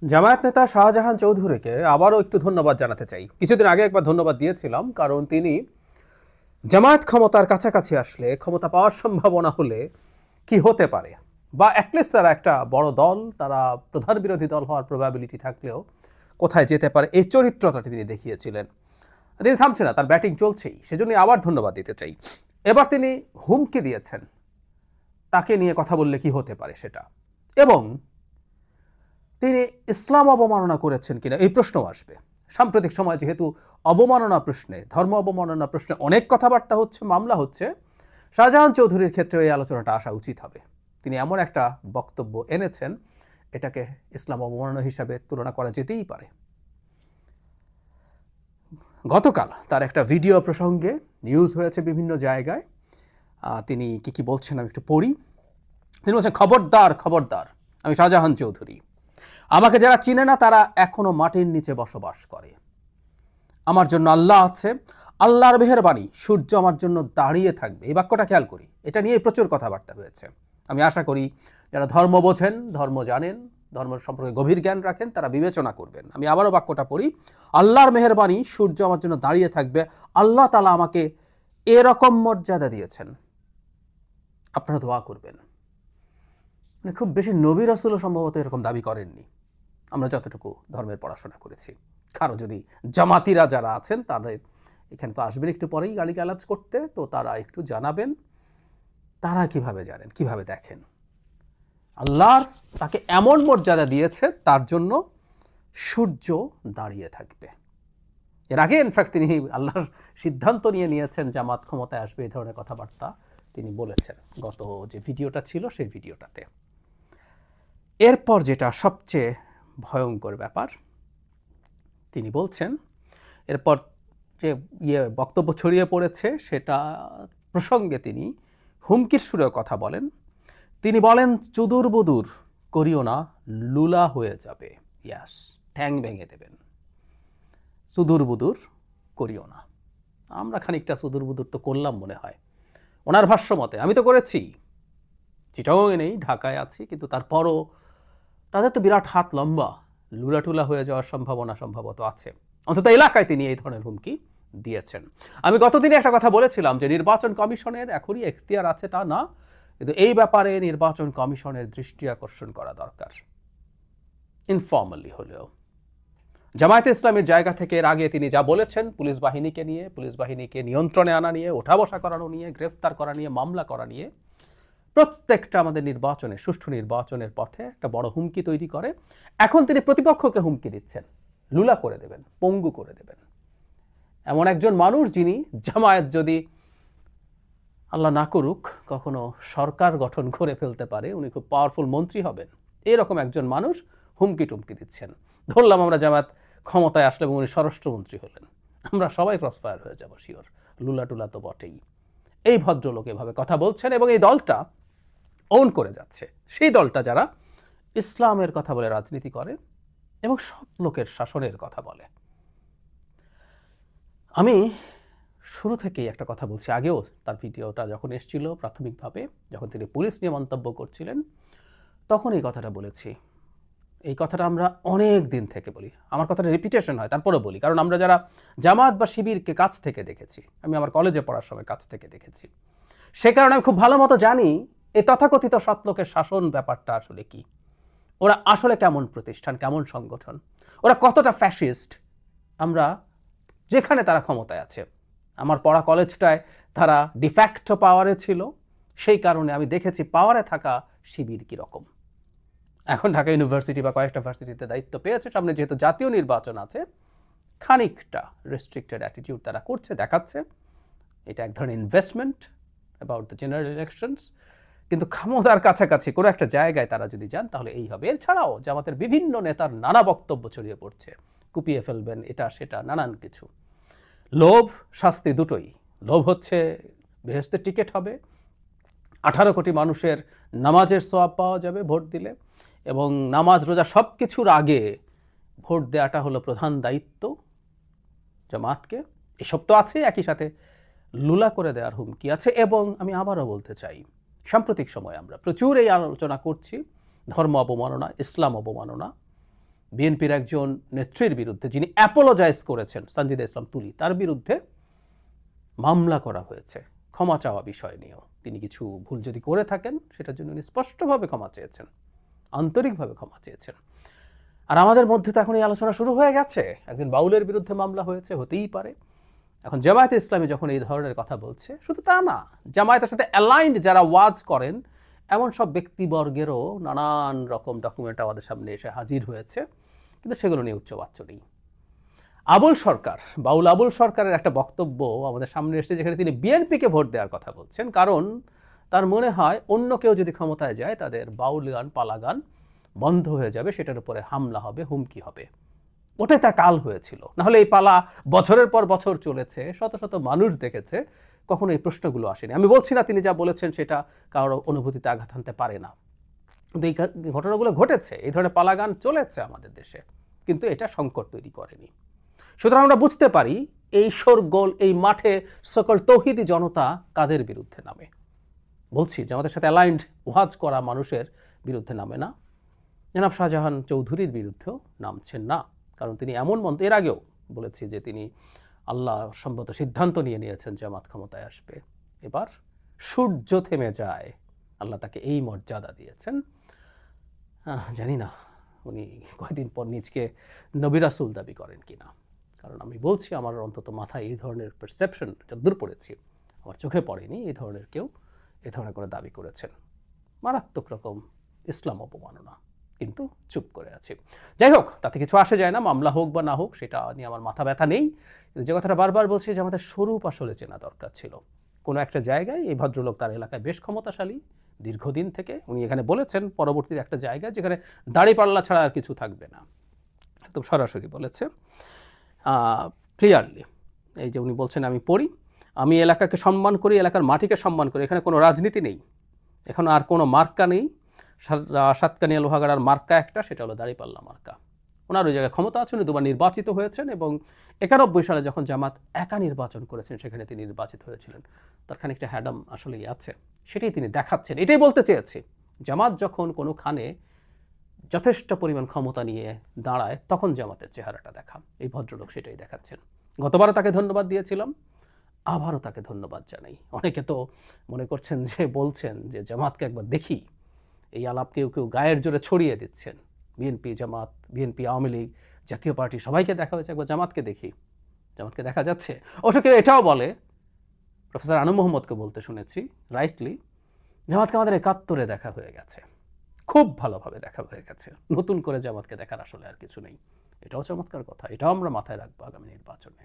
জামায়াত নেতা শাহজাহান চৌধুরীকে আবারও একটু ধন্যবাদ জানাতে চাই। কিছুদিন আগে একবার ধন্যবাদ দিয়েছিলাম, কারণ তিনি জামায়াত ক্ষমতার কাছাকাছি আসলে, ক্ষমতা পাওয়ার সম্ভাবনা হলে কি হতে পারে, বা অ্যাটলিস্ট তারা একটা বড় দল, তারা প্রধান বিরোধী দল হওয়ার প্রবাবিলিটি থাকলেও কোথায় যেতে পারে, এই চরিত্রটা তিনি দেখিয়েছিলেন। তিনি থামছে না, তার ব্যাটিং চলছেই, সেজন্য আবার ধন্যবাদ দিতে চাই। এবার তিনি হুমকি দিয়েছেন তাকে নিয়ে কথা বললে কি হতে পারে সেটা, এবং তিনি ইসলাম অবমাননা করেছেন কিনা এই প্রশ্নও আসবে। সাম্প্রতিক সময় যেহেতু অবমাননা প্রশ্নে, ধর্ম অবমাননা প্রশ্নে অনেক কথাবার্তা হচ্ছে, মামলা হচ্ছে, শাহজাহান চৌধুরীর ক্ষেত্রে এই আলোচনাটা আসা উচিত হবে। তিনি এমন একটা বক্তব্য এনেছেন, এটাকে ইসলাম অবমাননা হিসাবে তুলনা করা যেতেই পারে। গতকাল তার একটা ভিডিও প্রসঙ্গে নিউজ হয়েছে বিভিন্ন জায়গায়। তিনি কি বলছেন আমি একটু পড়ি। তিনি বলছেন, খবরদার খবরদার, আমি শাহজাহান চৌধুরী, আমাকে যারা চিনে না তারা এখনো মাটির নিচে বসবাস করে। আমার জন্য আল্লাহ আছে, আল্লাহর মেহেরবানি, সূর্য আমার জন্য দাঁড়িয়ে থাকবে। এই বাক্যটা খেয়াল করি, এটা নিয়ে প্রচুর কথাবার্তা হয়েছে। আমি আশা করি যারা ধর্ম বোঝেন, ধর্ম জানেন, ধর্ম সম্পর্কে গভীর জ্ঞান রাখেন, তারা বিবেচনা করবেন। আমি আবারও বাক্যটা পড়ি, আল্লাহর মেহেরবানি, সূর্য আমার জন্য দাঁড়িয়ে থাকবে। আল্লাহ তাআলা আমাকে এরকম মর্যাদা দিয়েছেন, আপনারা দোয়া করবেন। মানে খুব বেশি নবী রাসূলও সম্ভবত এরকম দাবি করেননি, আমরা যতটুকু ধর্মের পড়াশোনা করেছি। কারো যদি জামাতিরা যারা আছেন, তাদের এখানে তো আসবেন একটু পরেই গালিগালাজ করতে, তো তারা একটু জানাবেন তারা কিভাবে জানেন, কিভাবে দেখেন। আল্লাহর তাকে এমন মর্যাদা দিয়েছে, তার জন্য সূর্য দাঁড়িয়ে থাকবে। এর আগে ইনফ্যাক্ট তিনি আল্লাহর সিদ্ধান্ত নিয়েছেন জামাত ক্ষমতায় আসবে, এই ধরনের কথাবার্তা তিনি বলেছেন গত যে ভিডিওটা ছিল সেই ভিডিওটাতে। এরপর যেটা সবচেয়ে ভয়ঙ্কর ব্যাপার, তিনি বলছেন, এরপর যে বক্তব্য ছড়িয়ে পড়েছে সেটা প্রসঙ্গে তিনি হুমকির সুরেও কথা বলেন। তিনি বলেন, চুদুর বুদুর করিও না, লুলা হয়ে যাবে। ইয়াস, ঠ্যাং ভেঙে দেবেন। চুদুর বুদুর করিও না। আমরা খানিকটা চুদুর বুদুর তো করলাম মনে হয় ওনার ভাষ্য মতে। আমি তো করেছি, চিটাগংয়ে নেই, ঢাকায় আছি, কিন্তু তারপরও তাদের তো বিরাট হাত লম্বা, লুলাটুলা হয়ে যাওয়ার সম্ভাবনা সম্ভবত আছে। অন্তত এলাকায় তিনি এই ধরনের হুমকি দিয়েছেন। আমি গতদিনে একটা কথা বলেছিলাম যে নির্বাচন কমিশনের এখনই এখতিয়ার আছে তা না, কিন্তু এই ব্যাপারে নির্বাচন কমিশনের দৃষ্টি আকর্ষণ করা দরকার, ইনফর্মালি হলেও। জামায়াতে ইসলামের জায়গা থেকে এর আগে তিনি যা বলেছেন পুলিশ বাহিনীকে নিয়ে, পুলিশ বাহিনীকে নিয়ন্ত্রণে আনা নিয়ে, ওঠা বসা করানো নিয়ে, গ্রেফতার করা নিয়ে, মামলা করা নিয়ে, প্রত্যেকটা আমাদের নির্বাচনে, সুষ্ঠু নির্বাচনের পথে একটা বড় হুমকি তৈরি করে। এখন তিনি প্রতিপক্ষকে হুমকি দিচ্ছেন, লুলা করে দেবেন, পঙ্গু করে দেবেন। এমন একজন মানুষ যিনি জামায়াত যদি আল্লাহ না করুক কখনো সরকার গঠন করে ফেলতে পারে, উনি খুব পাওয়ারফুল মন্ত্রী হবেন, এরকম একজন মানুষ হুমকি টুমকি দিচ্ছেন। ধরলাম আমরা জামায়াত ক্ষমতায় আসলে এবং উনি স্বরাষ্ট্রমন্ত্রী হলেন, আমরা সবাই ক্রসফায়ার হয়ে যাব শিওর। লুলা টুলা তো বটেই। এই ভদ্রলোক এভাবে কথা বলছেন এবং এই দলটা ওন করে যাচ্ছে, সেই দলটা যারা ইসলামের কথা বলে রাজনীতি করে এবং সৎ লোকের শাসনের কথা বলে। আমি শুরু থেকেই একটা কথা বলছি, আগেও তার ভিডিওটা যখন এসেছিল প্রাথমিকভাবে, যখন তিনি পুলিশ নিয়ে মন্তব্য করছিলেন, তখন এই কথাটা বলেছি। এই কথাটা আমরা অনেক দিন থেকে বলি, আমার কথাটা রিপিটেশন হয়, তারপরেও বলি, কারণ আমরা যারা জামাত বা শিবিরকে কাছ থেকে দেখেছি, আমি আমার কলেজে পড়ার সময় কাছ থেকে দেখেছি, সে কারণে আমি খুব ভালো মতো জানি এই তথাকথিত সৎলোকের শাসন ব্যাপারটা আসলে কি, ওরা আসলে কেমন প্রতিষ্ঠান, কেমন সংগঠন, ওরা কতটা ফ্যাসিস্ট। আমরা যেখানে তারা ক্ষমতায় আছে, আমার পড়া কলেজটায় তারা ডিফ্যাক্টো পাওয়ারে ছিল, সেই কারণে আমি দেখেছি পাওয়ারে থাকা শিবির কীরকম। এখন ঢাকা ইউনিভার্সিটি বা কয়েকটা ভার্সিটিতে দায়িত্ব পেয়েছে, সামনে যেহেতু জাতীয় নির্বাচন আছে, খানিকটা রেস্ট্রিক্টেড অ্যাটিটিউড তারা করছে, দেখাচ্ছে এটা এক ধরনের investment about the general elections. কিন্তু ক্ষমতার কাছাকাছি কোনো একটা জায়গায় তারা যদি যান তাহলে এই হবে। এছাড়াও জামাতের বিভিন্ন নেতার নানা বক্তব্য ছড়িয়ে পড়ছে, কুপিয়ে ফেলবেন এটা সেটা, নানান কিছু। লোভ শাস্তি দুটোই। লোভ হচ্ছে বেহেশতের টিকিট হবে, 18 কোটি মানুষের নামাজের সওয়াব পাওয়া যাবে ভোট দিলে, এবং নামাজ রোজা সব কিছুর আগে ভোট দেওয়াটা হলো প্রধান দায়িত্ব জামাতকে। এসব তো আছে, একই সাথে লুলা করে দেওয়ার হুমকি আছে। এবং আমি আবারও বলতে চাই, সাম্প্রতিক সময়ে আমরা প্রচুর এই আলোচনা করছি ধর্ম অবমাননা, ইসলাম অবমাননা, বিএনপির একজন নেত্রীর বিরুদ্ধে, যিনি অ্যাপোলোজাইজ করেছেন, সঞ্জিদা ইসলাম তুলি, তার বিরুদ্ধে মামলা করা হয়েছে ক্ষমা চাওয়া বিষয় নিয়েও। তিনি কিছু ভুল যদি করে থাকেন সেটার জন্য উনি স্পষ্টভাবে ক্ষমা চেয়েছেন, আন্তরিকভাবে ক্ষমা চেয়েছেন। আর আমাদের মধ্যে তো এখন এই আলোচনা শুরু হয়ে গেছে, একজন বাউলের বিরুদ্ধে মামলা হয়েছে, হতেই পারে। এখন জামায়াতে ইসলামী যখন এই ধরনের কথা বলছে, শুধু তা না, জামায়াতের সাথে অ্যালাইন্ড যারা ওয়াজ করেন এমন সব ব্যক্তিবর্গেরও নানান রকম ডকুমেন্ট আমাদের সামনে এসে হাজির হয়েছে, কিন্তু সেগুলো নিয়ে উচ্চবাচ্য নেই। আবুল সরকার, বাউল আবুল সরকারের একটা বক্তব্য আমাদের সামনে এসেছে, যেখানে তিনি বিএনপিকে ভোট দেওয়ার কথা বলছেন, কারণ তার মনে হয় অন্য কেউ যদি ক্ষমতায় যায় তাদের বাউল গান, পালা গান বন্ধ হয়ে যাবে, সেটার উপরে হামলা হবে, হুমকি হবে। ওটাই তার কাল হয়েছিল। নাহলে এই পালা বছরের পর বছর চলেছে, শত শত মানুষ দেখেছে, কখনো এই প্রশ্নগুলো আসেনি। আমি বলছি না তিনি যা বলেছেন সেটা কারো অনুভূতিতে আঘাত আনতে পারে না, কিন্তু এই ঘটনাগুলো ঘটেছে, এই ধরনের পালাগান চলেছে আমাদের দেশে, কিন্তু এটা সংকট তৈরি করেনি। সুতরাং আমরা বুঝতে পারি এই শোরগোল, এই মাঠে সকল তৌহিদি জনতা কাদের বিরুদ্ধে নামে। বলছি যে আমাদের সাথে অ্যালাইন্ড ওয়াজ করা মানুষের বিরুদ্ধে নামে না, জনাব শাহজাহান চৌধুরীর বিরুদ্ধেও নামছেন না। কারণ তিনি এমন মন্তব্য, এর আগেও বলেছি যে তিনি আল্লাহ সম্মত সিদ্ধান্ত নিয়েছেন জামাত ক্ষমতায় আসবে। এবার সূর্য থেমে যায়, আল্লাহ তাকে এই মর্যাদা দিয়েছেন। জানি না উনি কয়েকদিন পর নিজকে নবী রাসূল দাবি করেন কিনা, কারণ আমি বলছি আমার অন্তত মাথায় এই ধরনের পারসেপশন যতদূর পড়েছি, আমার চোখে পড়েনি এই ধরনের কেউ এ ধরনের করে দাবি করেছেন। মারাত্মক রকম ইসলাম অপমাননা, কিন্তু চুপ করে আছে। যাই হোক, তাতে কিছু আসে যায় না, মামলা হোক বা না হোক সেটা নিয়ে আমার মাথা ব্যথা নেই। কিন্তু যে কথাটা বারবার বলছি যে আমাদের স্বরূপ আসলে চেনা দরকার ছিল। কোনো একটা জায়গায় এই ভদ্রলোক তার এলাকায় বেশ ক্ষমতাশালী দীর্ঘদিন থেকে, উনি এখানে বলেছেন পরবর্তীতে একটা জায়গায় যেখানে দাড়িপাল্লা ছাড়া আর কিছু থাকবে না, একদম সরাসরি বলেছে ক্লিয়ারলি। এই যে উনি বলছেন, আমি পড়ি, আমি এলাকাকে সম্মান করি, এলাকার মাটিকে সম্মান করি, এখানে কোনো রাজনীতি নেই, এখন আর কোনো মার্কা নেই। সাতকানিয়া লোহাগাড়ার মার্কা একটা, সেটা হলো দাঁড়িপাল্লা মার্কা। ওনার ওই জায়গায় ক্ষমতা আছে, উনি দুবার নির্বাচিত হয়েছেন, এবং 91 সালে যখন জামাত একা নির্বাচন করেছেন সেখানে তিনি নির্বাচিত হয়েছিলেন। তার খানিকটা হ্যাডাম আসলেই আছে, সেটাই তিনি দেখাচ্ছেন। এটাই বলতে চেয়েছি, জামাত যখন কোনোখানে যথেষ্ট পরিমাণ ক্ষমতা নিয়ে দাঁড়ায় তখন জামাতের চেহারাটা দেখা, এই ভদ্রলোক সেটাই দেখাচ্ছেন। গতবারও তাকে ধন্যবাদ দিয়েছিলাম, আবারও তাকে ধন্যবাদ জানাই। অনেকে তো মনে করছেন যে বলছেন যে জামাতকে একবার দেখি, এই আলাপ কেউ কেউ গায়ের জোরে ছড়িয়ে দিচ্ছেন। বিএনপি, জামাত, বিএনপি, আওয়ামী লীগ, জাতীয় পার্টি সবাইকে দেখা হয়েছে, একবার জামাতকে দেখি। জামাতকে দেখা যাচ্ছে। অবশ্য কেউ এটাও বলে, প্রফেসর আনু মোহাম্মদকে বলতে শুনেছি রাইটলি, জামাতকে আমাদের 71-এ দেখা হয়ে গেছে, খুব ভালোভাবে দেখা হয়ে গেছে, নতুন করে জামাতকে দেখার আসলে আর কিছু নেই। এটাও চমৎকার কথা, এটাও আমরা মাথায় রাখবো আগামী নির্বাচনে।